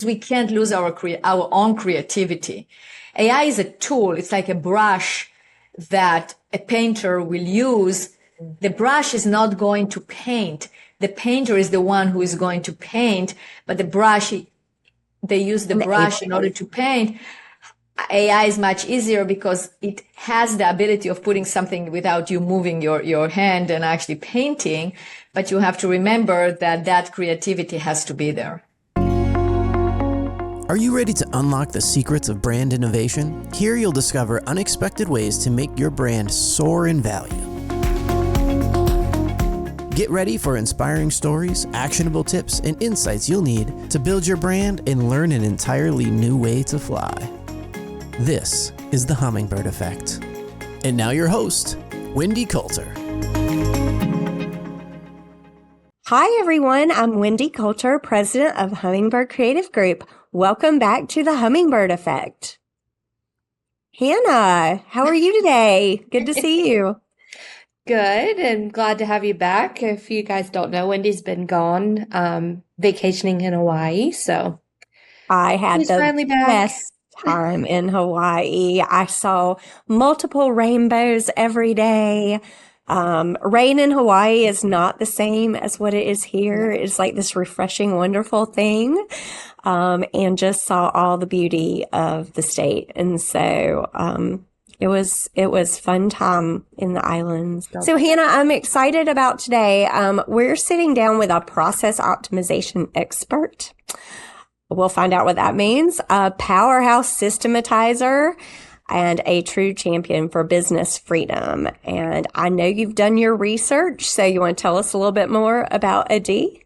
We can't lose our own creativity. AI is a tool. It's like a brush that a painter will use. The brush is not going to paint. The painter is the one who is going to paint, but the brush, they use the brush in order to paint. AI is much easier because it has the ability of putting something without you moving your hand and actually painting. But you have to remember that that creativity has to be there. Are you ready to unlock the secrets of brand innovation? Here you'll discover unexpected ways to make your brand soar in value. Get ready for inspiring stories, actionable tips, and insights you'll need to build your brand and learn an entirely new way to fly. This is the Hummingbird Effect. And now your host, Wendy Coulter. Hi, everyone. I'm Wendy Coulter, president of Hummingbird Creative Group. Welcome back to the Hummingbird Effect. Hanna, how are you today? Good to see you. Good, and glad to have you back. If you guys don't know, Wendy's been gone, vacationing in Hawaii, so I had she's the finally back. best time in Hawaii. I saw multiple rainbows every day. Rain in Hawaii is not the same as what it is here. It's like this refreshing, wonderful thing. And just saw all the beauty of the state. And so, it was fun time in the islands. So Hanna, I'm excited about today. We're sitting down with a process optimization expert. We'll find out what that means. A powerhouse systematizer and a true champion for business freedom. And I know you've done your research, so you want to tell us a little bit more about Adi?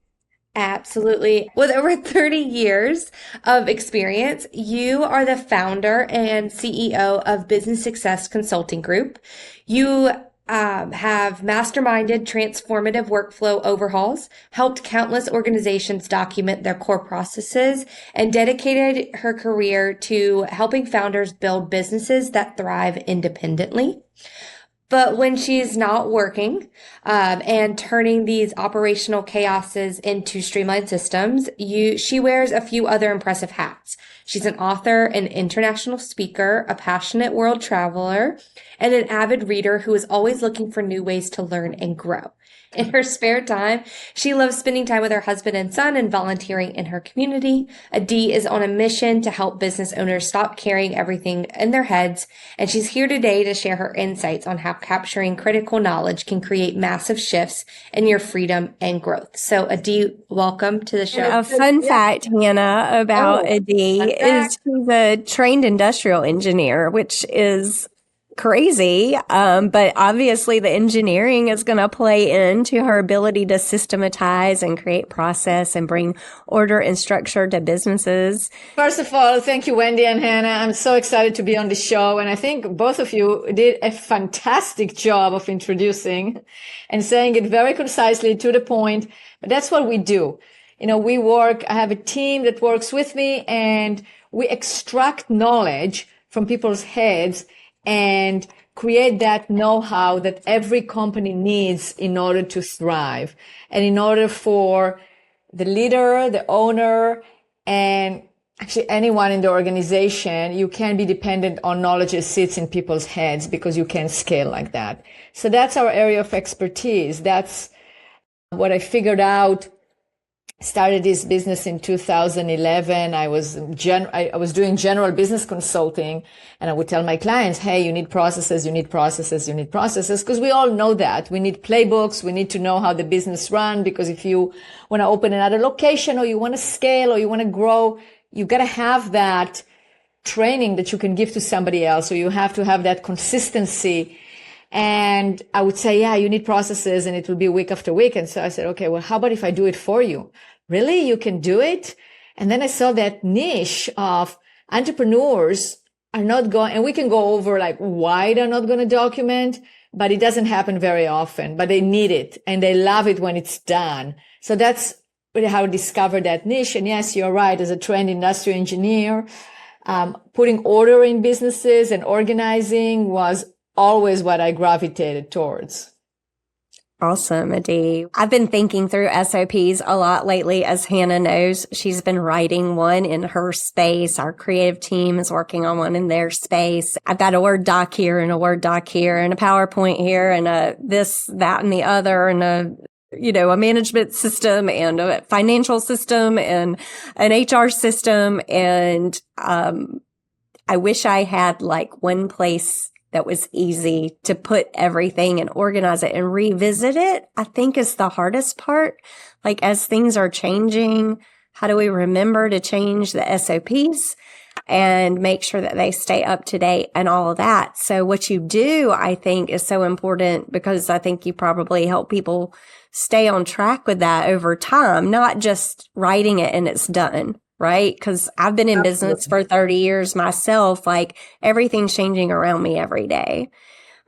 Absolutely. With over 30 years of experience, you are the founder and CEO of Business Success Consulting Group. You have masterminded transformative workflow overhauls, helped countless organizations document their core processes, and dedicated her career to helping founders build businesses that thrive independently. But when she's not working and turning these operational chaoses into streamlined systems, she wears a few other impressive hats. She's an author, an international speaker, a passionate world traveler, and an avid reader who is always looking for new ways to learn and grow. In her spare time, she loves spending time with her husband and son and volunteering in her community. Adi is on a mission to help business owners stop carrying everything in their heads, and she's here today to share her insights on how capturing critical knowledge can create massive shifts in your freedom and growth. So Adi, welcome to the show. A fun fact, Hanna, about Adi is she's a trained industrial engineer, which is crazy. But obviously the engineering is going to play into her ability to systematize and create process and bring order and structure to businesses. First of all, thank you, Wendy and Hanna. I'm so excited to be on the show. And I think both of you did a fantastic job of introducing and saying it very concisely to the point. But that's what we do. You know, I have a team that works with me, and we extract knowledge from people's heads and create that know-how that every company needs in order to thrive. And in order for the leader, the owner, and actually anyone in the organization, you can't be dependent on knowledge that sits in people's heads because you can't scale like that. So that's our area of expertise. That's what I figured out. Started this business in 2011. I was doing general business consulting, and I would tell my clients, hey, you need processes, because we all know that. We need playbooks. We need to know how the business run, because if you want to open another location or you want to scale or you want to grow, you got to have that training that you can give to somebody else. So you have to have that consistency. And I would say, yeah, you need processes, and it will be week after week. And so I said, okay, well, how about if I do it for you? Really? You can do it? And then I saw that niche of entrepreneurs are not going, and we can go over like why they're not going to document, but it doesn't happen very often, but they need it and they love it when it's done. So that's really how I discovered that niche. And yes, you're right. As a trained industrial engineer, putting order in businesses and organizing was always what I gravitated towards. Awesome, Adi. I've been thinking through SOPs a lot lately. As Hannah knows, she's been writing one in her space. Our creative team is working on one in their space. I've got a Word doc here and a Word doc here and a PowerPoint here and a this, that, and the other and a management system and a financial system and an HR system. And I wish I had like one place that was easy to put everything and organize it and revisit it, I think is the hardest part. Like as things are changing, how do we remember to change the SOPs and make sure that they stay up to date and all of that? So what you do, I think, is so important because I think you probably help people stay on track with that over time, not just writing it and it's done. Right? Because I've been in business for 30 years myself, like everything's changing around me every day.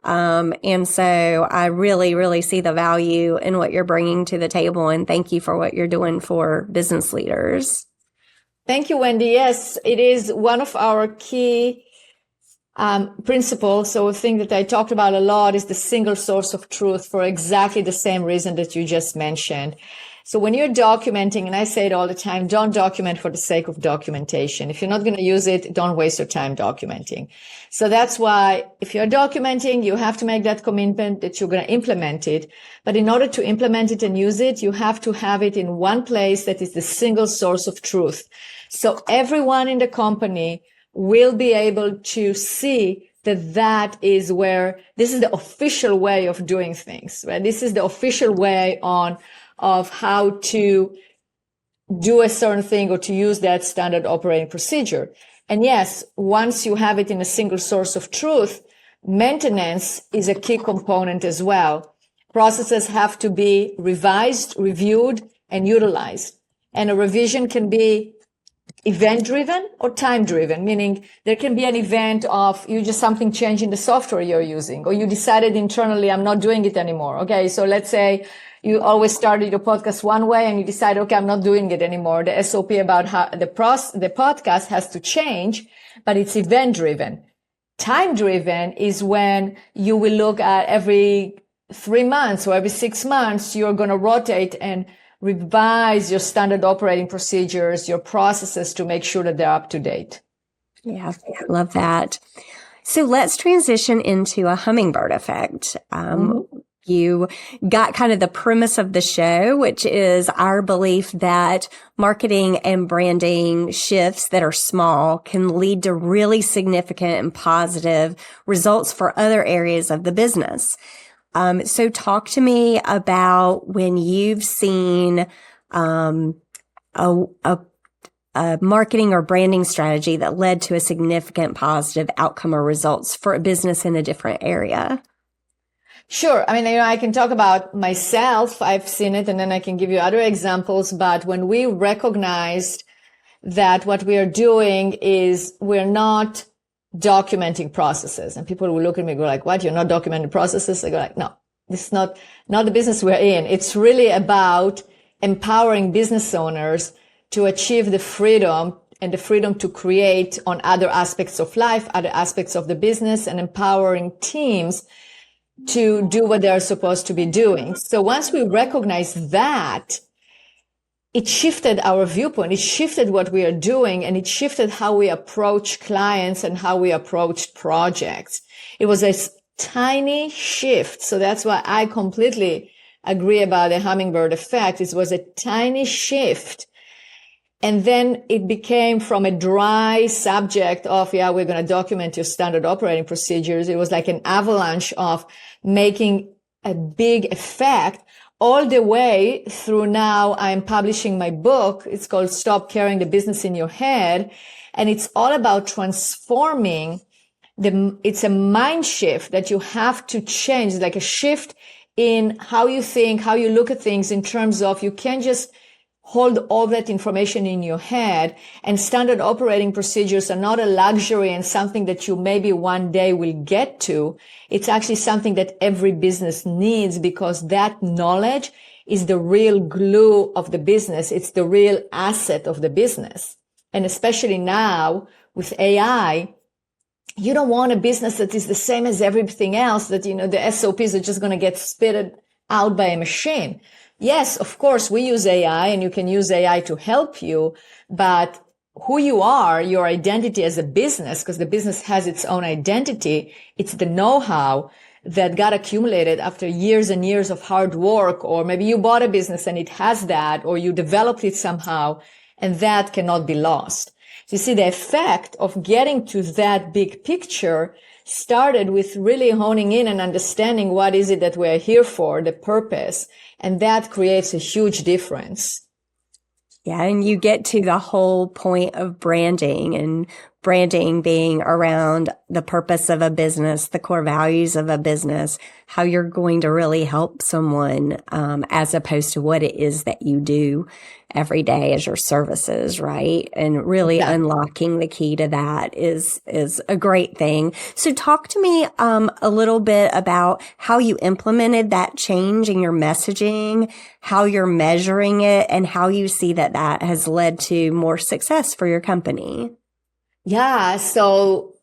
And so I really, really see the value in what you're bringing to the table. And thank you for what you're doing for business leaders. Thank you, Wendy. Yes, it is one of our key principles. So a thing that I talked about a lot is the single source of truth for exactly the same reason that you just mentioned. So when you're documenting, and I say it all the time, don't document for the sake of documentation. If you're not going to use it, don't waste your time documenting. So that's why if you're documenting, you have to make that commitment that you're going to implement it. But in order to implement it and use it, you have to have it in one place that is the single source of truth. So everyone in the company will be able to see that is where this is the official way of doing things, right? This is the official way of how to do a certain thing or to use that standard operating procedure. And yes, once you have it in a single source of truth, maintenance is a key component as well. Processes have to be revised, reviewed, and utilized. And a revision can be event-driven or time-driven, meaning there can be an event of you just something changed in the software you're using, or you decided internally, I'm not doing it anymore. Okay, so let's say you always started your podcast one way and you decide, okay, I'm not doing it anymore. The SOP about how the podcast has to change, but it's event-driven. Time-driven is when you will look at every 3 months or every 6 months, you're going to rotate and revise your standard operating procedures, your processes to make sure that they're up to date. Yeah, I love that. So let's transition into a hummingbird effect. You got kind of the premise of the show, which is our belief that marketing and branding shifts that are small can lead to really significant and positive results for other areas of the business. So talk to me about when you've seen a marketing or branding strategy that led to a significant positive outcome or results for a business in a different area. Sure. I mean, I can talk about myself. I've seen it, and then I can give you other examples. But when we recognized that what we are doing is we're not documenting processes, and people will look at me and go like, what? You're not documenting processes? I go like, no, this is not the business we're in. It's really about empowering business owners to achieve the freedom and the freedom to create on other aspects of life, other aspects of the business, and empowering teams to do what they're supposed to be doing. So once we recognize that, it shifted our viewpoint. It shifted what we are doing, and it shifted how we approach clients and how we approach projects. It was a tiny shift. So that's why I completely agree about the hummingbird effect. It was a tiny shift. And then it became from a dry subject of, yeah, we're going to document your standard operating procedures. It was like an avalanche of making a big effect all the way through now. I'm publishing my book. It's called Stop Carrying the Business in Your Head. And it's all about transforming it's a mind shift that you have to change, like a shift in how you think, how you look at things in terms of you can't just hold all that information in your head, and standard operating procedures are not a luxury and something that you maybe one day will get to. It's actually something that every business needs, because that knowledge is the real glue of the business. It's the real asset of the business. And especially now with AI, you don't want a business that is the same as everything else, that, the SOPs are just going to get spitted out by a machine. Yes, of course, we use AI and you can use AI to help you, but who you are, your identity as a business, because the business has its own identity, it's the know-how that got accumulated after years and years of hard work, or maybe you bought a business and it has that, or you developed it somehow, and that cannot be lost. So you see, the effect of getting to that big picture started with really honing in and understanding what is it that we're here for, the purpose, and that creates a huge difference. Yeah, and you get to the whole point of branding, and branding being around the purpose of a business, the core values of a business, how you're going to really help someone, as opposed to what it is that you do every day as your services, right? And really unlocking the key to that is a great thing. So talk to me a little bit about how you implemented that change in your messaging, how you're measuring it, and how you see that that has led to more success for your company. Yeah, so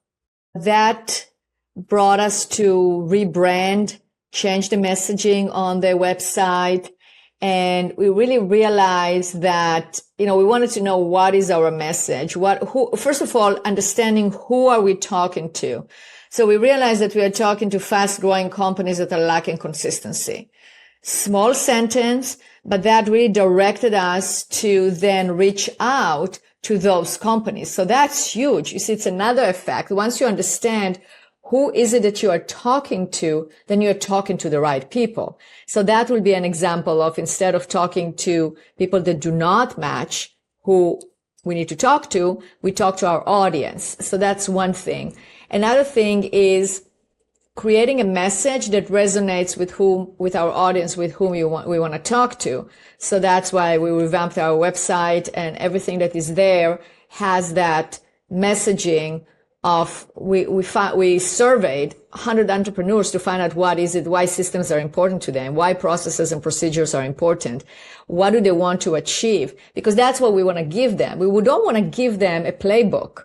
that brought us to rebrand, change the messaging on the website. And we really realized that, we wanted to know what is our message. First of all, understanding who are we talking to. So we realized that we are talking to fast growing companies that are lacking consistency. Small sentence, but that really directed us to then reach out to those companies. So that's huge. You see, it's another effect. Once you understand who is it that you are talking to, then you're talking to the right people. So that will be an example of, instead of talking to people that do not match who we need to talk to, we talk to our audience. So that's one thing. Another thing is creating a message that resonates with our audience, with whom we want to talk to. So that's why we revamped our website, and everything that is there has that messaging of, we surveyed 100 entrepreneurs to find out why systems are important to them, why processes and procedures are important, what do they want to achieve, because that's what we want to give them. We don't want to give them a playbook.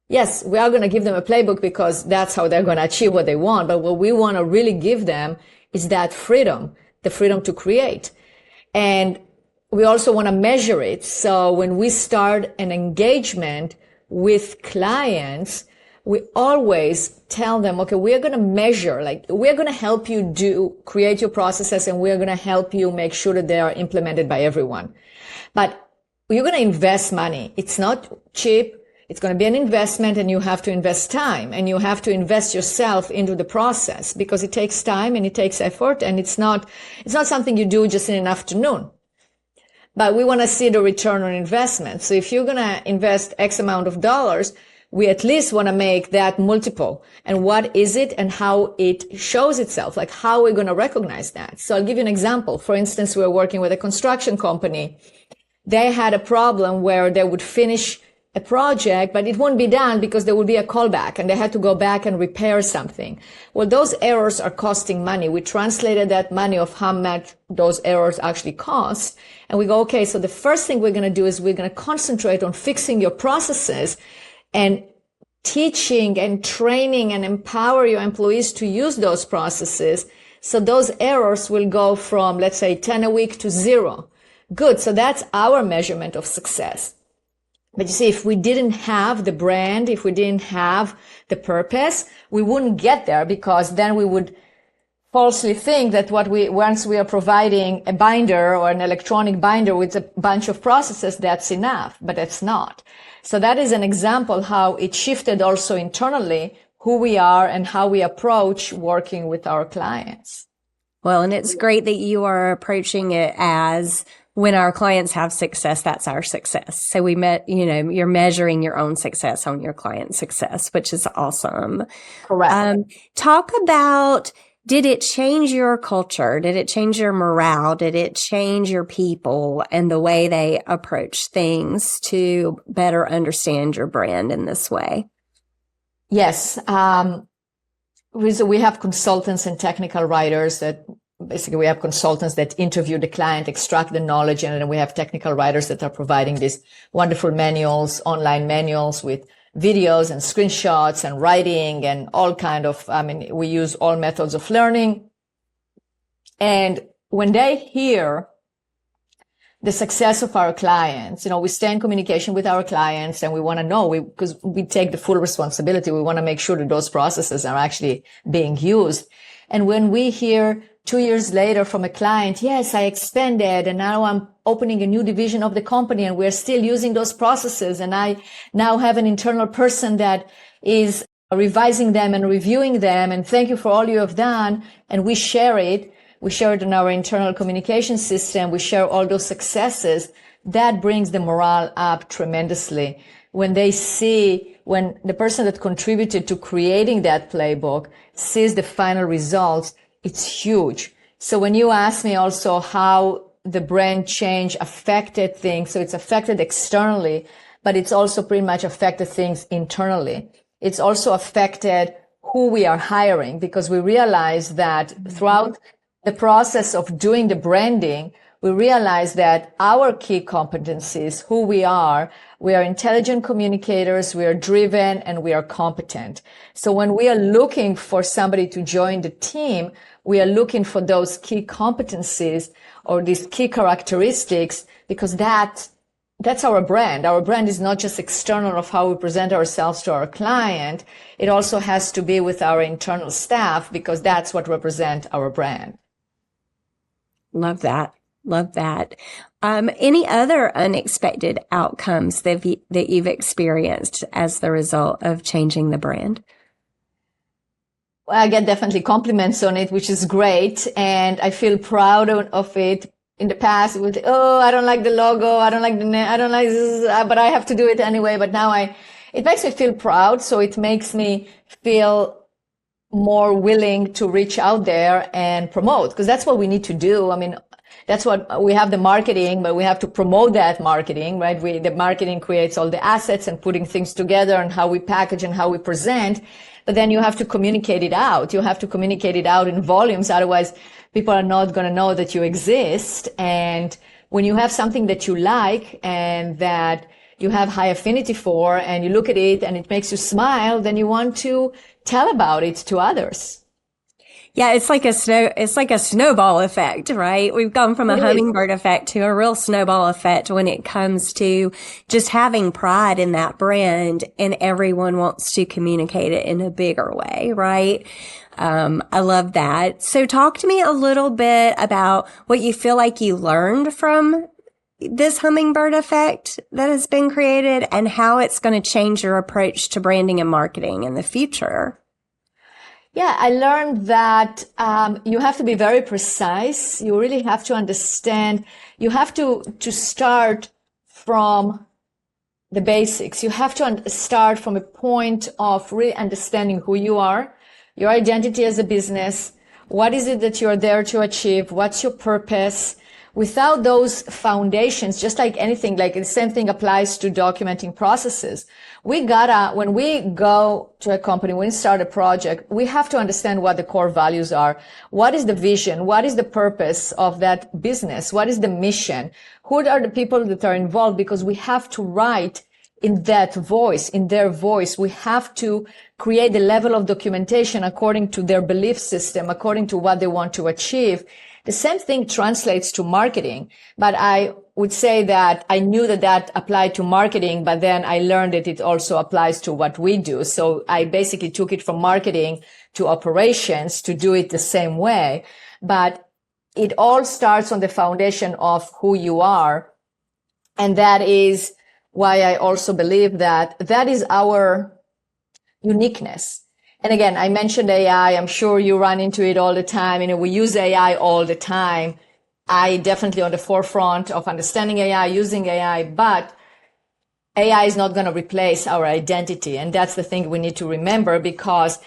Yes, we are going to give them a playbook because that's how they're going to achieve what they want. But what we want to really give them is that freedom, the freedom to create. And we also want to measure it. So when we start an engagement with clients, we always tell them, okay, we're going to measure, like we're going to help you create your processes, and we're going to help you make sure that they are implemented by everyone. But you're going to invest money. It's not cheap. It's going to be an investment, and you have to invest time, and you have to invest yourself into the process, because it takes time and it takes effort, and it's not something you do just in an afternoon. But we want to see the return on investment. So if you're going to invest X amount of dollars, we at least want to make that multiple. And what is it and how it shows itself? Like, how are we going to recognize that? So I'll give you an example. For instance, we're working with a construction company. They had a problem where they would finish a project, but it won't be done because there will be a callback, and they had to go back and repair something. Well, those errors are costing money. We translated that money of how much those errors actually cost. And we go, okay, so the first thing we're going to do is we're going to concentrate on fixing your processes and teaching and training and empower your employees to use those processes. So those errors will go from, let's say, 10 a week to 0. Good. So that's our measurement of success. But you see, if we didn't have the brand, if we didn't have the purpose, we wouldn't get there, because then we would falsely think that once we are providing a binder or an electronic binder with a bunch of processes, that's enough, but that's not. So that is an example how it shifted also internally who we are and how we approach working with our clients. Well, and it's great that you are approaching it as, when our clients have success, that's our success. So you're measuring your own success on your client's success, which is awesome. Correct. Talk about, did it change your culture? Did it change your morale? Did it change your people and the way they approach things to better understand your brand in this way? Yes. We have consultants and technical writers that basically, we have consultants that interview the client, extract the knowledge, and then we have technical writers that are providing these wonderful manuals, online manuals with videos and screenshots and writing and all kind of, we use all methods of learning. And when they hear the success of our clients, we stay in communication with our clients and we want to know, because we take the full responsibility. We want to make sure that those processes are actually being used. And when we hear 2 years later from a client, yes, I expanded and now I'm opening a new division of the company and we're still using those processes. And I now have an internal person that is revising them and reviewing them. And thank you for all you have done. And we share it. We share it in our internal communication system. We share all those successes. That brings the morale up tremendously. When they see, when the person that contributed to creating that playbook sees the final results, it's huge. So when you ask me also how the brand change affected things, so it's affected externally, but it's also pretty much affected things internally. It's also affected who we are hiring, because we realize that throughout the process of doing the branding, we realize that our key competencies, who we are intelligent communicators, we are driven, and we are competent. So when we are looking for somebody to join the team, we are looking for those key competencies or these key characteristics, because that's our brand. Our brand is not just external of how we present ourselves to our client. It also has to be with our internal staff, because that's what represents our brand. Love that. Love that. Any other unexpected outcomes that you've experienced as the result of changing the brand? Well, I get definitely compliments on it, which is great. And I feel proud of it. In the past, it was, I don't like the logo. I don't like I don't like this, but I have to do it anyway. But now it makes me feel proud. So it makes me feel more willing to reach out there and promote, because that's what we need to do. I mean, that's what we have the marketing, but we have to promote that marketing, right? The marketing creates all the assets and putting things together and how we package and how we present. But then you have to communicate it out. You have to communicate it out in volumes. Otherwise, people are not going to know that you exist. And when you have something that you like and that you have high affinity for, and you look at it and it makes you smile, then you want to tell about it to others. Yeah, it's like a snowball effect, right? We've gone from a hummingbird effect to a real snowball effect when it comes to just having pride in that brand, and everyone wants to communicate it in a bigger way, right? I love that. So talk to me a little bit about what you feel like you learned from this hummingbird effect that has been created, and how it's going to change your approach to branding and marketing in the future. Yeah, I learned that you have to be very precise. You really have to understand. You have to start from the basics. You have to start from a point of really understanding who you are, your identity as a business. What is it that you're there to achieve? What's your purpose? Without those foundations, just like anything, like the same thing applies to documenting processes. When we go to a company, when we start a project, we have to understand what the core values are. What is the vision? What is the purpose of that business? What is the mission? Who are the people that are involved? Because we have to write in that voice, in their voice. We have to create the level of documentation according to their belief system, according to what they want to achieve. The same thing translates to marketing, but I would say that I knew that applied to marketing, but then I learned that it also applies to what we do. So I basically took it from marketing to operations to do it the same way. But it all starts on the foundation of who you are. And that is why I also believe that is our uniqueness. And again, I mentioned AI. I'm sure you run into it all the time. We use AI all the time. I definitely on the forefront of understanding AI, using AI, but AI is not going to replace our identity. And that's the thing we need to remember, because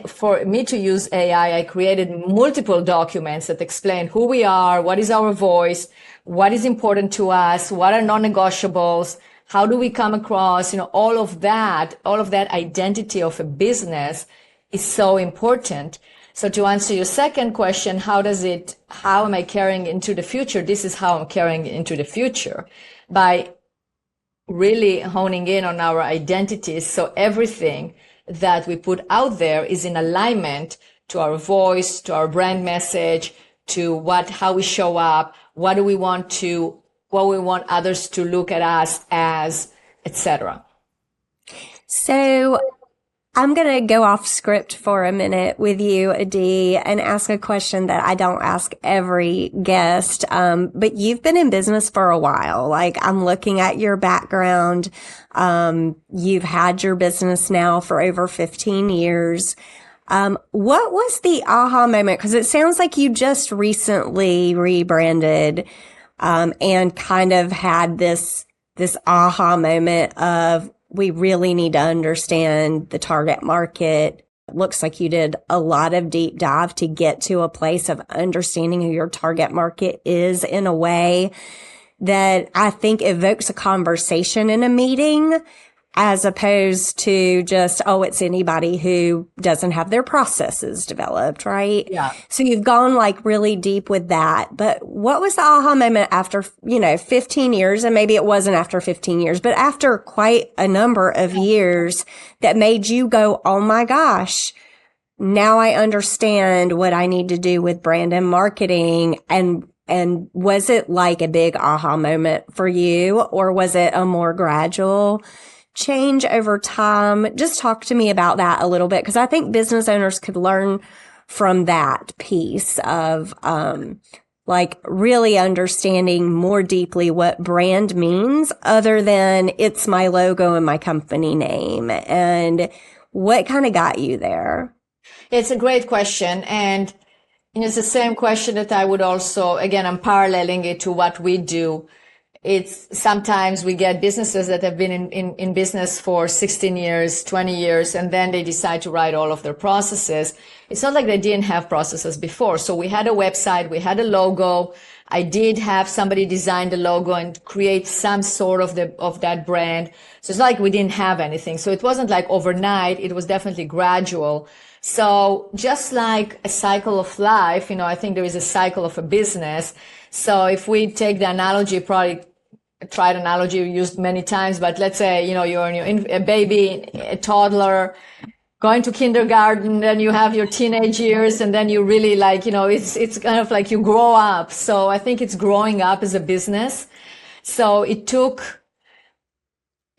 for me to use AI, I created multiple documents that explain who we are, what is our voice, what is important to us, what are non-negotiables, how do we come across, all of that identity of a business is so important. So to answer your second question, how am I carrying into the future? This is how I'm carrying into the future, by really honing in on our identities. So everything that we put out there is in alignment to our voice, to our brand message, to how we show up, what we want others to look at us as, etc. So I'm going to go off script for a minute with you, Adi, and ask a question that I don't ask every guest. But you've been in business for a while. Like, I'm looking at your background. You've had your business now for over 15 years. What was the aha moment? Because it sounds like you just recently rebranded, and kind of had this aha moment of, we really need to understand the target market. It looks like you did a lot of deep dive to get to a place of understanding who your target market is in a way that I think evokes a conversation in a meeting, as opposed to just, oh, it's anybody who doesn't have their processes developed, right? Yeah. So you've gone like really deep with that. But what was the aha moment after, 15 years? And maybe it wasn't after 15 years, but after quite a number of years that made you go, oh my gosh, now I understand what I need to do with brand and marketing. And was it like a big aha moment for you, or was it a more gradual change over time? Just talk to me about that a little bit, because I think business owners could learn from that piece of like really understanding more deeply what brand means, other than it's my logo and my company name. And what kind of got you there? It's a great question. And it's the same question that I would also, again, I'm paralleling it to what we do. It's sometimes we get businesses that have been in business for 16 years, 20 years, and then they decide to write all of their processes. It's not like they didn't have processes before. So we had a website, we had a logo. I did have somebody design the logo and create some sort of that brand. So it's not like we didn't have anything. So it wasn't like overnight. It was definitely gradual. So just like a cycle of life, I think there is a cycle of a business. So if we take the analogy, probably tried analogy used many times, but let's say, you're a baby, a toddler, going to kindergarten, then you have your teenage years, and then you really it's kind of like you grow up. So I think it's growing up as a business. So it took,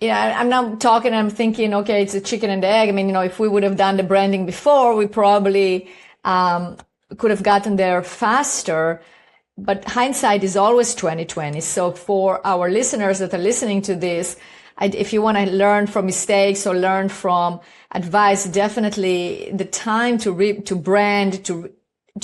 I'm now talking, I'm thinking, okay, it's a chicken and the egg. I mean, if we would have done the branding before, we probably, could have gotten there faster. But hindsight is always 2020. So for our listeners that are listening to this, if you want to learn from mistakes or learn from advice, definitely the time to brand, to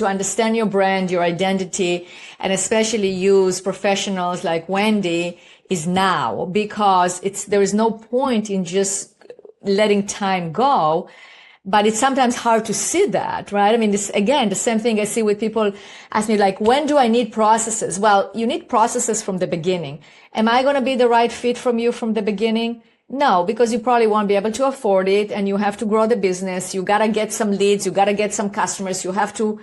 understand your brand, your identity, and especially use professionals like Wendy is now, because there is no point in just letting time go. But it's sometimes hard to see that, right? I mean, this, again, the same thing I see with people ask me, like, when do I need processes? Well, you need processes from the beginning. Am I going to be the right fit from you from the beginning? No, because you probably won't be able to afford it, and you have to grow the business. You got to get some leads. You got to get some customers. You have to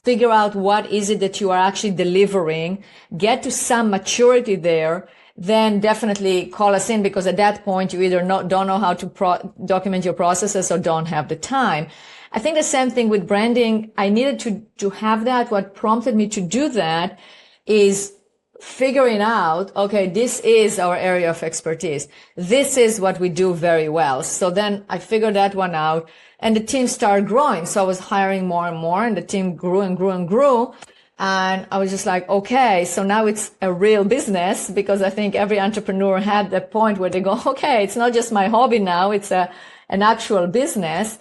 figure out what is it that you are actually delivering, get to some maturity there. Then definitely call us in, because at that point you either don't know how to document your processes or don't have the time. I think the same thing with branding. I needed to have that. What prompted me to do that is figuring out, okay, this is our area of expertise. This is what we do very well. So then I figured that one out, and the team started growing. So I was hiring more and more, and the team grew and grew and grew. And I was just like, okay, so now it's a real business, because I think every entrepreneur had the point where they go, okay, it's not just my hobby now, it's an actual business.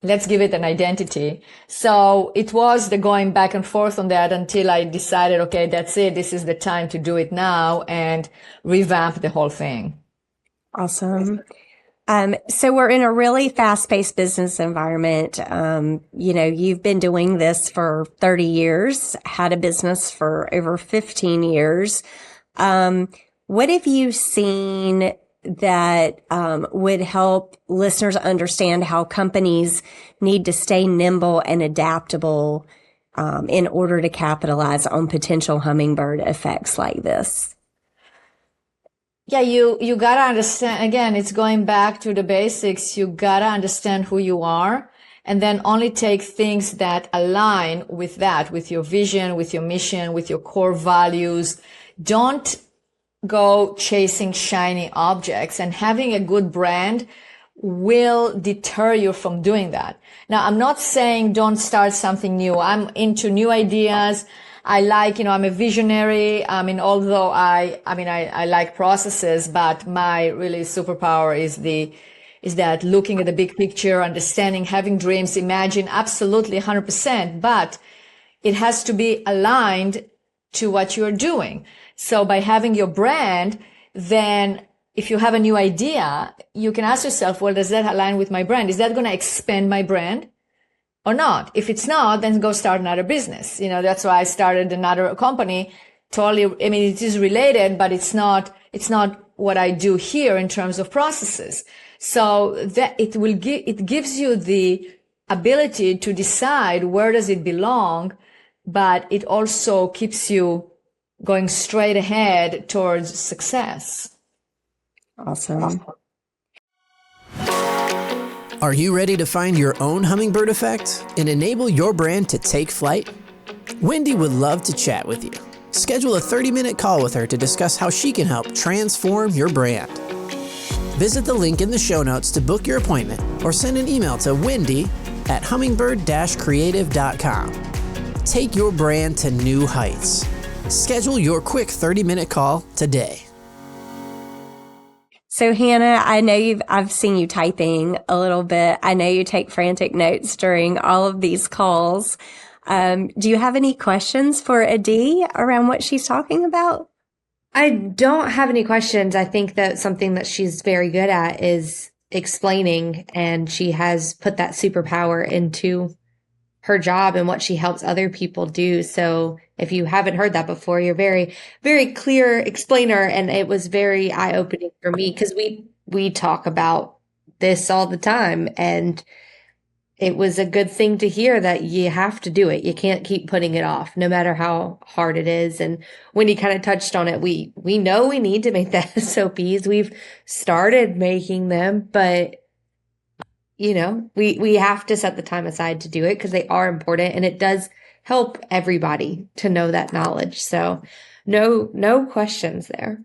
Let's give it an identity. So it was the going back and forth on that until I decided, okay, that's it. This is the time to do it now and revamp the whole thing. Awesome. So we're in a really fast-paced business environment. You've been doing this for 30 years, had a business for over 15 years. What have you seen that would help listeners understand how companies need to stay nimble and adaptable in order to capitalize on potential hummingbird effects like this? Yeah, you gotta understand, again, it's going back to the basics. You gotta understand who you are and then only take things that align with that, with your vision, with your mission, with your core values. Don't go chasing shiny objects, and having a good brand will deter you from doing that. Now, I'm not saying don't start something new. I'm into new ideas. I like, I'm a visionary. Although I like processes, but my really superpower is that looking at the big picture, understanding, having dreams, imagine, absolutely 100%, but it has to be aligned to what you're doing. So by having your brand, then if you have a new idea, you can ask yourself, well, does that align with my brand? Is that going to expand my brand or not? If it's not, then go start another business. That's why I started another company. Totally. It is related, but it's not what I do here in terms of processes. So that it gives you the ability to decide where does it belong, but it also keeps you going straight ahead towards success. Awesome. Are you ready to find your own hummingbird effect and enable your brand to take flight? Wendy would love to chat with you. Schedule a 30-minute call with her to discuss how she can help transform your brand. Visit the link in the show notes to book your appointment or send an email to wendy@hummingbird-creative.com. Take your brand to new heights. Schedule your quick 30-minute call today. So Hannah, I know I've seen you typing a little bit. I know you take frantic notes during all of these calls. Do you have any questions for Adi around what she's talking about? I don't have any questions. I think that something that she's very good at is explaining, and she has put that superpower into her job and what she helps other people do. So if you haven't heard that before, you're very, very clear explainer. And it was very eye-opening for me because we talk about this all the time. And it was a good thing to hear that you have to do it. You can't keep putting it off, no matter how hard it is. And when you kind of touched on it, we know we need to make the SOPs. We've started making them, but we have to set the time aside to do it because they are important, and it does help everybody to know that knowledge. So no questions there.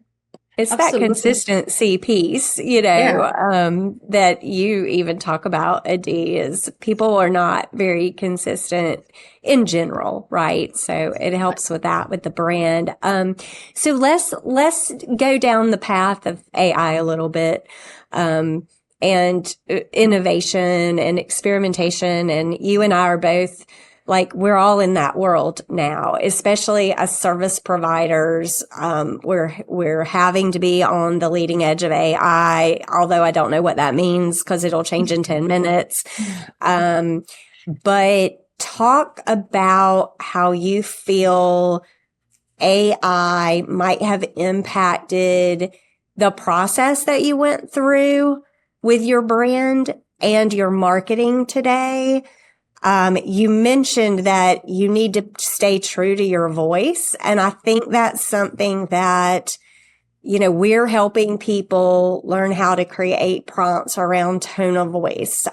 It's Absolutely. that consistency piece, that you even talk about, Adi, is people are not very consistent in general, right? So it helps with that, with the brand. So let's go down the path of AI a little bit. And innovation and experimentation. And you and I are both we're all in that world now, especially as service providers. We're having to be on the leading edge of AI, although I don't know what that means because it'll change in 10 minutes. But talk about how you feel AI might have impacted the process that you went through with your brand and your marketing today. You mentioned that you need to stay true to your voice. And I think that's something that, we're helping people learn how to create prompts around tone of voice.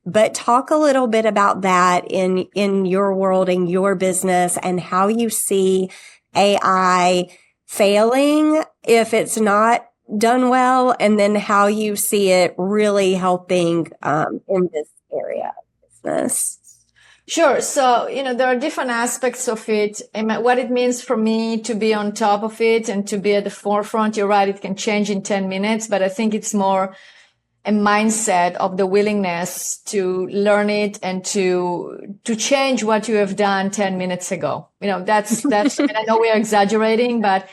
But talk a little bit about that in your world, in your business, and how you see AI failing if it's not done well, and then how you see it really helping in this area of business. Sure. So, there are different aspects of it. And what it means for me to be on top of it and to be at the forefront, you're right, it can change in 10 minutes, but I think it's more a mindset of the willingness to learn it and to change what you have done 10 minutes ago. That's, and I know we are exaggerating, but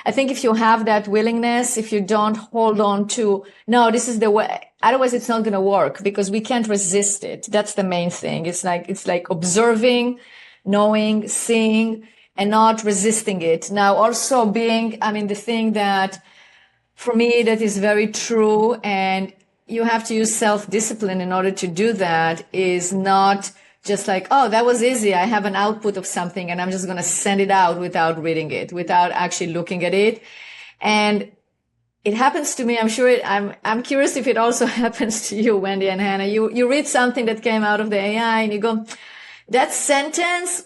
I think if you have that willingness, if you don't hold on to, no, this is the way, otherwise it's not going to work because we can't resist it. That's the main thing. It's like observing, knowing, seeing, and not resisting it. Now also the thing that for me that is very true, and you have to use self-discipline in order to do that, is not just oh, that was easy. I have an output of something and I'm just going to send it out without reading it, without actually looking at it. And it happens to me. I'm sure I'm curious if it also happens to you, Wendy and Hannah. You read something that came out of the AI and you go, that sentence,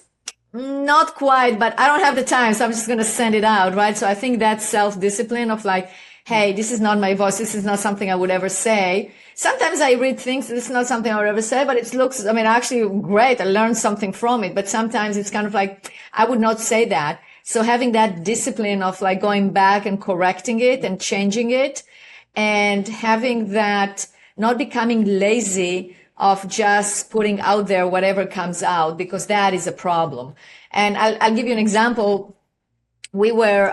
not quite, but I don't have the time, so I'm just going to send it out, right? So I think that self-discipline of like, hey, this is not my voice. This is not something I would ever say. Sometimes I read things, this is not something I would ever say, but it looks, I mean, actually great. I learned something from it, but sometimes it's kind of like, I would not say that. So having that discipline of like going back and correcting it and changing it, and having that, not becoming lazy of just putting out there whatever comes out, because that is a problem. And I'll give you an example. We were,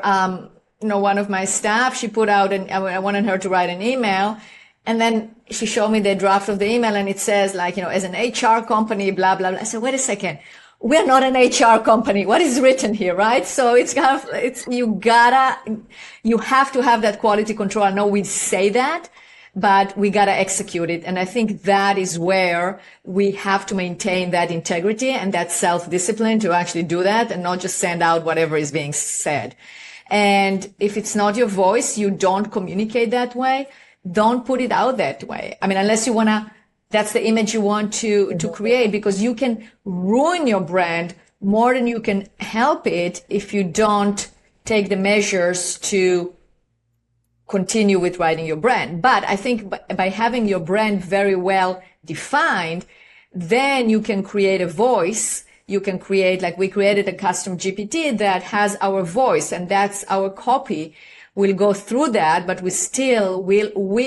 one of my staff, she put out, I wanted her to write an email, and then she showed me the draft of the email, and it says like, as an HR company, blah, blah, blah. I said, wait a second. We're not an HR company. What is written here, right? So it's kind of, you have to have that quality control. I know we say that, but we gotta execute it. And I think that is where we have to maintain that integrity and that self-discipline to actually do that and not just send out whatever is being said. And if it's not your voice, you don't communicate that way, don't put it out that way. I mean, unless you wanna, that's the image you want to create, because you can ruin your brand more than you can help it if you don't take the measures to continue with writing your brand. But I think by having your brand very well defined, then you can create a voice. You can create, like we created a custom GPT that has our voice, and that's our copy. We'll go through that, but we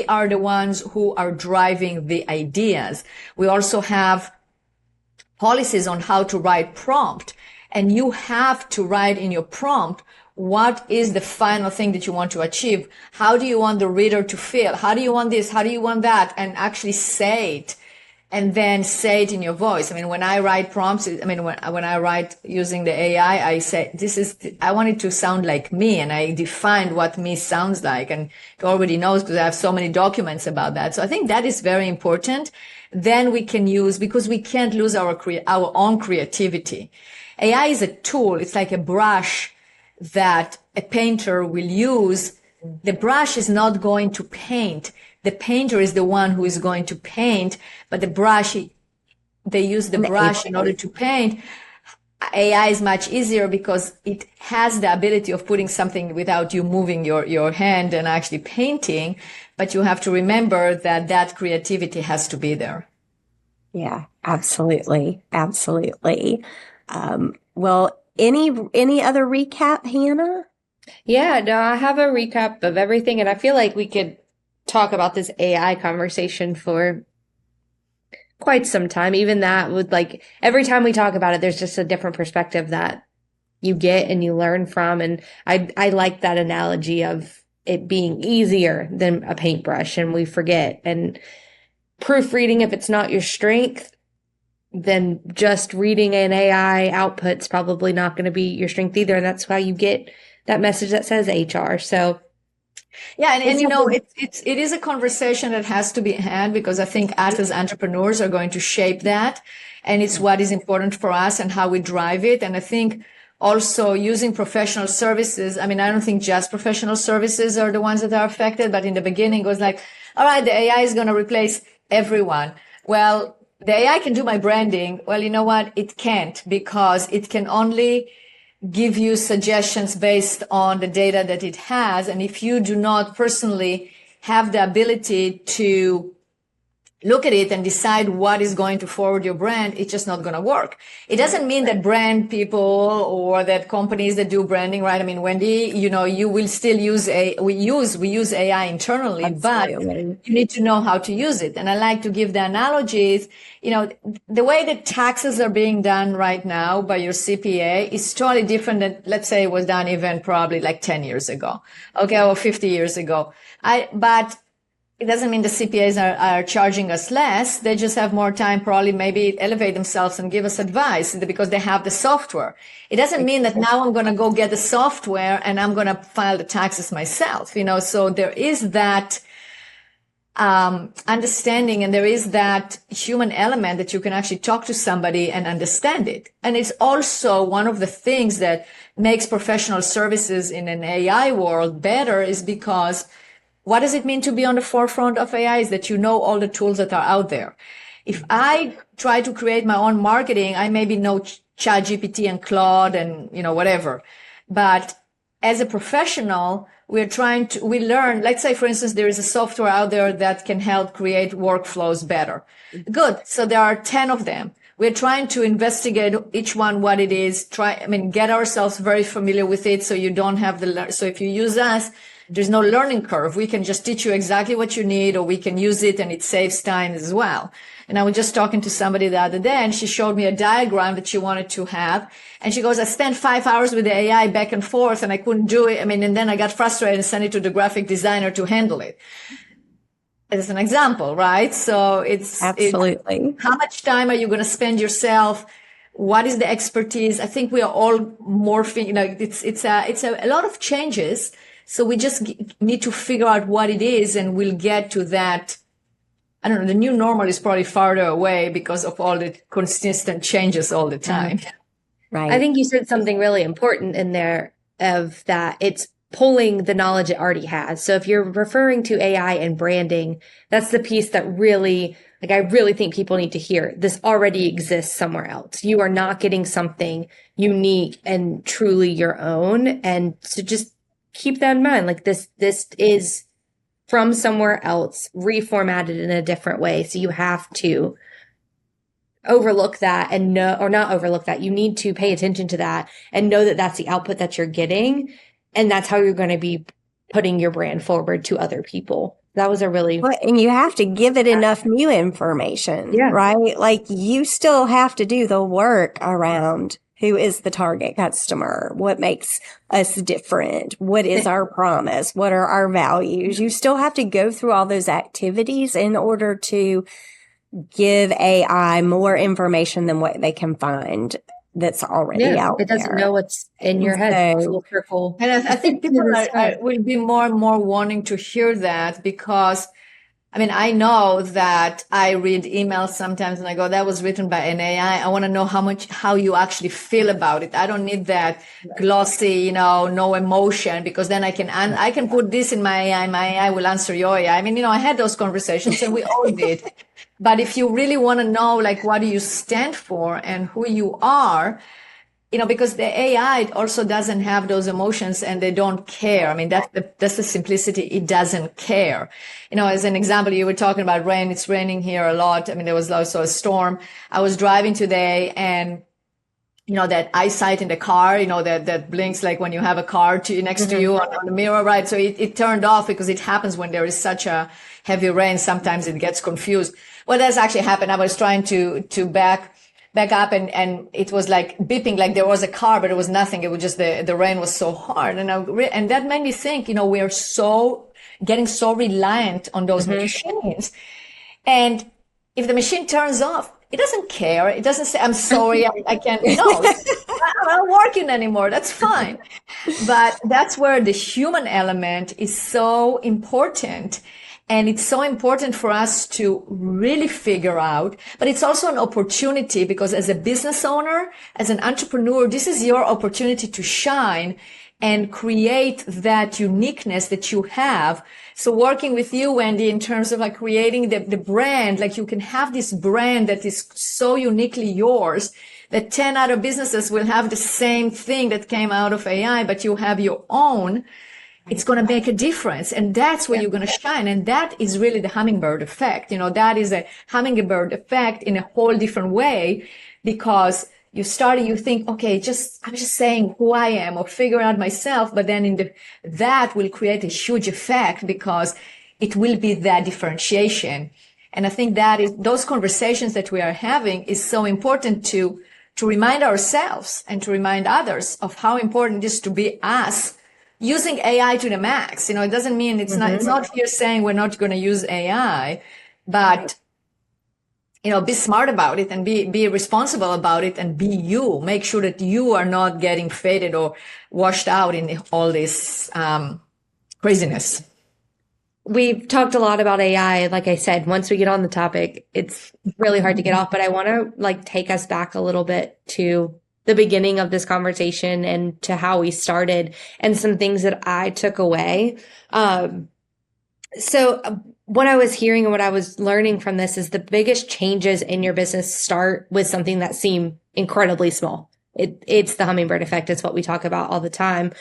are the ones who are driving the ideas. We also have policies on how to write prompt, and you have to write in your prompt, what is the final thing that you want to achieve? How do you want the reader to feel? How do you want this? How do you want that? And actually say it. And then say it in your voice. I mean, when I write prompts, I mean, when I write using the AI, I say, I want it to sound like me, and I defined what me sounds like, and it already knows because I have so many documents about that. So I think that is very important. Then we can use, because we can't lose our own creativity. AI is a tool. It's like a brush that a painter will use. The brush is not going to paint. The painter is the one who is going to paint, but the brush, they use the brush in order to paint. AI is much easier because it has the ability of putting something without you moving your hand and actually painting. But you have to remember that creativity has to be there. Yeah, absolutely. Absolutely. Well, any other recap, Hannah? Yeah, no, I have a recap of everything, and I feel like we could talk about this AI conversation for quite some time. Even that would, like, every time we talk about it, there's just a different perspective that you get and you learn from. And I like that analogy of it being easier than a paintbrush, and we forget. And proofreading, if it's not your strength, then just reading an AI output's probably not going to be your strength either. And that's why you get that message that says HR. So yeah, and it is a conversation that has to be had, because I think us as entrepreneurs are going to shape that, and it's what is important for us and how we drive it. And I think also using professional services. I mean, I don't think just professional services are the ones that are affected, but in the beginning it was like, all right, the AI is going to replace everyone. Well, the AI can do my branding. Well, you know what? It can't, because it can only give you suggestions based on the data that it has. And if you do not personally have the ability to look at it and decide what is going to forward your brand, it's just not going to work. It doesn't mean that brand people or that companies that do branding, right? I mean, Wendy, you will still we use AI internally, Absolutely. but you need to know how to use it. And I like to give the analogies, the way that taxes are being done right now by your CPA is totally different than, let's say, it was done even probably like 10 years ago. Okay. Or 50 years ago. But it doesn't mean the CPAs are charging us less. They just have more time, probably maybe elevate themselves and give us advice because they have the software. It doesn't mean that now I'm going to go get the software and I'm going to file the taxes myself, so there is that understanding, and there is that human element that you can actually talk to somebody and understand it. And it's also one of the things that makes professional services in an AI world better, is because what does it mean to be on the forefront of AI? Is that you know all the tools that are out there. If I try to create my own marketing, I maybe know ChatGPT and Claude and, whatever. But as a professional, we learn, let's say, for instance, there is a software out there that can help create workflows better. Good. So there are 10 of them. We're trying to investigate each one, what it is, get ourselves very familiar with it. So you don't have so if you use us, there's no learning curve. We can just teach you exactly what you need, or we can use it and it saves time as well. And I was just talking to somebody the other day and she showed me a diagram that she wanted to have. And she goes, I spent 5 hours with the AI back and forth and I couldn't do it. And then I got frustrated and sent it to the graphic designer to handle it. As an example, right? So Absolutely. How much time are you going to spend yourself? What is the expertise? I think we are all morphing, it's a lot of changes. So we just need to figure out what it is, and we'll get to that. I don't know, the new normal is probably farther away because of all the consistent changes all the time. Right. I think you said something really important in there of that it's pulling the knowledge it already has. So if you're referring to AI and branding, that's the piece that really, I really think people need to hear. This already exists somewhere else. You are not getting something unique and truly your own. And so just keep that in mind. This is from somewhere else, reformatted in a different way. So you have to overlook that and know, or not overlook that. You need to pay attention to that and know that that's the output that you're getting. And that's how you're going to be putting your brand forward to other people. That was a really... And you have to give it enough new information, right? You still have to do the work around who is the target customer, what makes us different, what is our promise, what are our values. You still have to go through all those activities in order to give AI more information than what they can find that's already out there. It doesn't know what's in your head. Full circle. And I think people will be more and more wanting to hear that, because I know that I read emails sometimes and I go, that was written by an AI. I want to know how you actually feel about it. I don't need that glossy, no emotion, because then I can put this in my AI. My AI will answer your AI. I had those conversations and we all did. But if you really want to know, what do you stand for and who you are, because the AI also doesn't have those emotions and they don't care. That's the simplicity. It doesn't care. As an example, you were talking about rain. It's raining here a lot. There was also a storm. I was driving today and, that eyesight in the car, that blinks like when you have a car next to you on the mirror, right? So it turned off because it happens when there is such a heavy rain. Sometimes it gets confused. Well, that's actually happened. I was trying to back up and it was beeping like there was a car, but it was nothing. It was just the rain was so hard. And that made me think, we are getting so reliant on those machines. And if the machine turns off, it doesn't care. It doesn't say, I'm sorry, I can't. No, I'm not working anymore. That's fine. But that's where the human element is so important. And it's so important for us to really figure out, but it's also an opportunity, because as a business owner, as an entrepreneur, this is your opportunity to shine and create that uniqueness that you have. So working with you, Wendy, in terms of creating the brand, you can have this brand that is so uniquely yours that 10 other businesses will have the same thing that came out of AI, but you have your own. It's going to make a difference. And that's where you're going to shine. And that is really the hummingbird effect. That is a hummingbird effect in a whole different way, because you think, okay, I'm just saying who I am or figuring out myself. But then that will create a huge effect, because it will be that differentiation. And I think those conversations that we are having is so important to remind ourselves and to remind others of how important it is to be us, using AI to the max. It doesn't mean it's not here saying we're not going to use AI, but, be smart about it and be responsible about it and be you. Make sure that you are not getting faded or washed out in all this, craziness. We've talked a lot about AI. Like I said, once we get on the topic, it's really hard to get off, but I want to take us back a little bit to the beginning of this conversation and to how we started and some things that I took away. So what I was hearing and what I was learning from this is the biggest changes in your business start with something that seem incredibly small. It's the hummingbird effect. It's what we talk about all the time.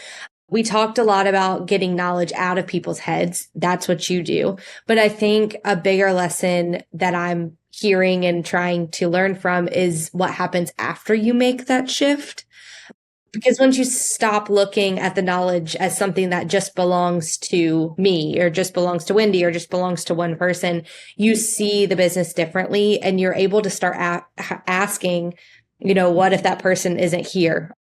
We talked a lot about getting knowledge out of people's heads. That's what you do. But I think a bigger lesson that I'm hearing and trying to learn from is what happens after you make that shift. Because once you stop looking at the knowledge as something that just belongs to me or just belongs to Wendy or just belongs to one person, you see the business differently and you're able to start asking, what if that person isn't here?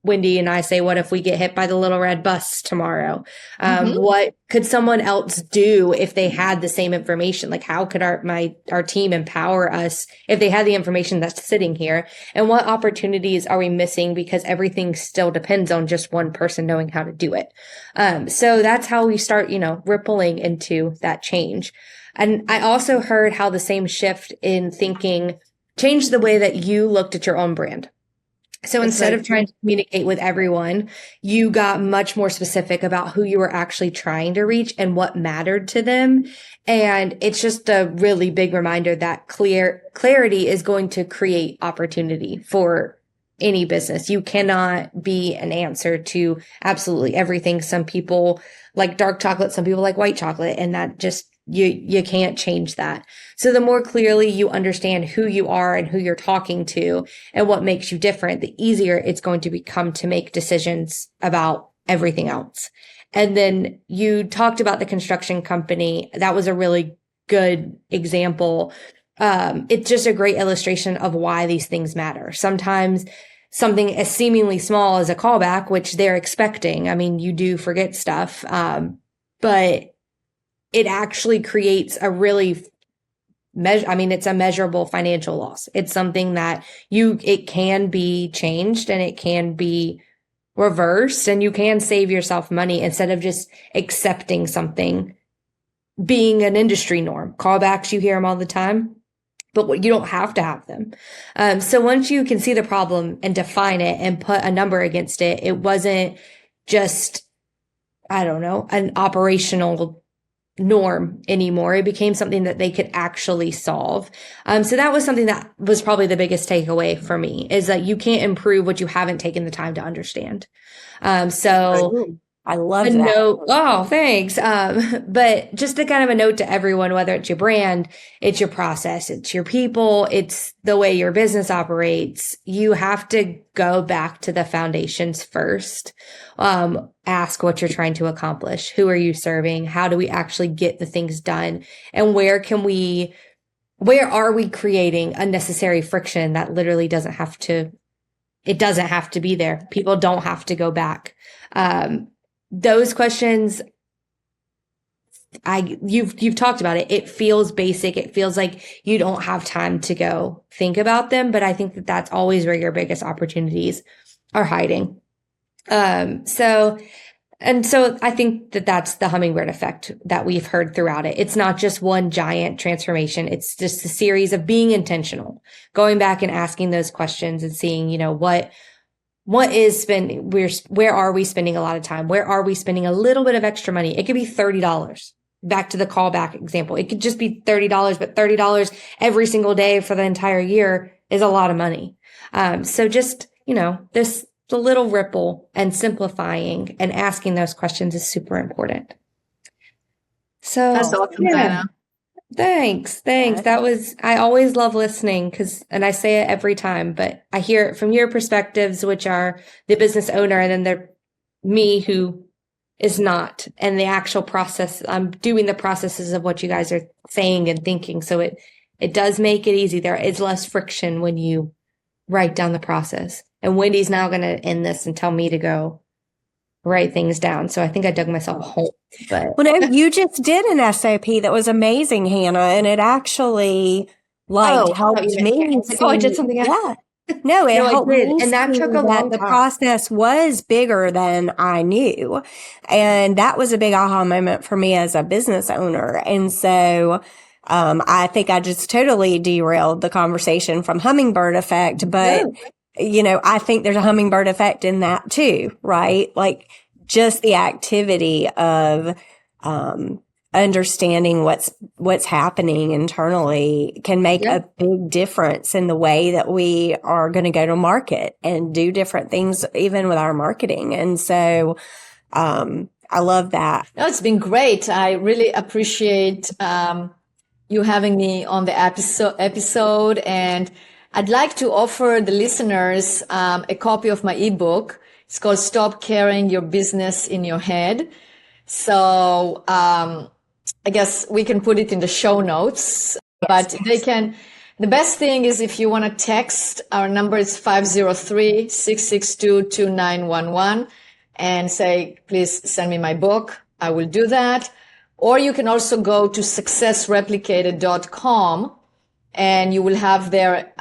Wendy and I say, what if we get hit by the little red bus tomorrow? What could someone else do if they had the same information? Like, how could our team empower us if they had the information that's sitting here? And what opportunities are we missing because everything still depends on just one person knowing how to do it? So that's how we start, rippling into that change. And I also heard how the same shift in thinking changed the way that you looked at your own brand. So instead of trying to communicate with everyone, you got much more specific about who you were actually trying to reach and what mattered to them. And it's just a really big reminder that clarity is going to create opportunity for any business. You cannot be an answer to absolutely everything. Some people like dark chocolate, some people like white chocolate, and that just you can't change that. So the more clearly you understand who you are and who you're talking to and what makes you different, the easier it's going to become to make decisions about everything else. And then you talked about the construction company. That was a really good example. It's just a great illustration of why these things matter. Sometimes something as seemingly small as a callback, which they're expecting. I mean, you do forget stuff, but it actually creates a really it's a measurable financial loss. It's something that it can be changed and it can be reversed and you can save yourself money instead of just accepting something being an industry norm. Callbacks, you hear them all the time, but you don't have to have them. So once you can see the problem and define it and put a number against it, it wasn't just, an operational norm anymore. It became something that they could actually solve. So that was something that was probably the biggest takeaway for me is that you can't improve what you haven't taken the time to understand. So I love that. Note, oh, thanks. But just a kind of a note to everyone, whether it's your brand, it's your process, it's your people, it's the way your business operates. You have to go back to the foundations first. Ask what you're trying to accomplish. Who are you serving? How do we actually get the things done? And where are we creating unnecessary friction that literally doesn't have to be there. People don't have to go back. Those questions, you've talked about it. It feels basic. It feels like you don't have time to go think about them, but I think that that's always where your biggest opportunities are hiding. So I think that that's the hummingbird effect that we've heard throughout it. It's not just one giant transformation. It's just a series of being intentional, going back and asking those questions and seeing, what is spending? Where are we spending a lot of time? Where are we spending a little bit of extra money? It could be $30. Back to the callback example. It could just be $30, but $30 every single day for the entire year is a lot of money. So just, the little ripple and simplifying and asking those questions is super important. So that's awesome, Diana. Thanks. I always love listening and I say it every time, but I hear it from your perspectives, which are the business owner and then me who is not, and the actual process. I'm doing the processes of what you guys are saying and thinking. So it does make it easy. There is less friction when you write down the process. And Wendy's now going to end this and tell me to go write things down. So I think I dug myself a hole. But no, you just did an SOP that was amazing, Hannah, and it actually helped me. I did something else. Yeah. No, it helped me. And that took a long time. The process was bigger than I knew. And that was a big aha moment for me as a business owner. And so I think I just totally derailed the conversation from hummingbird effect, but I think there's a hummingbird effect in that too, right? Like just the activity of understanding what's happening internally can make Yeah. a big difference in the way that we are going to go to market and do different things, even with our marketing. And so, I love that. No, it's been great. I really appreciate you having me on the episode. And I'd like to offer the listeners a copy of my ebook. It's called Stop Carrying Your Business in Your Head. So I guess we can put it in the show notes, but they can. The best thing is if you want to text, our number is 503-662-2911 and say, please send me my book. I will do that. Or you can also go to successreplicated.com and you will have there,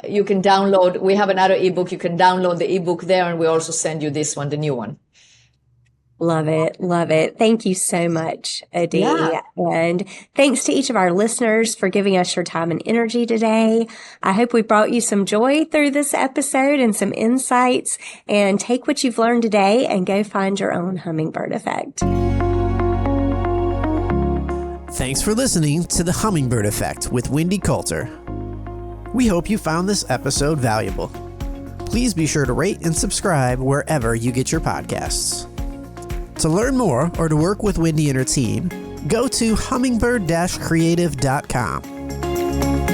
you can download, we have another ebook. You can download the ebook there and we also send you this one, the new one. Love it. Love it. Thank you so much, Adi. Yeah. And thanks to each of our listeners for giving us your time and energy today. I hope we brought you some joy through this episode and some insights, and take what you've learned today and go find your own hummingbird effect. Thanks for listening to The Hummingbird Effect with Wendy Coulter. We hope you found this episode valuable. Please be sure to rate and subscribe wherever you get your podcasts. To learn more or to work with Wendy and her team, go to hummingbird-creative.com.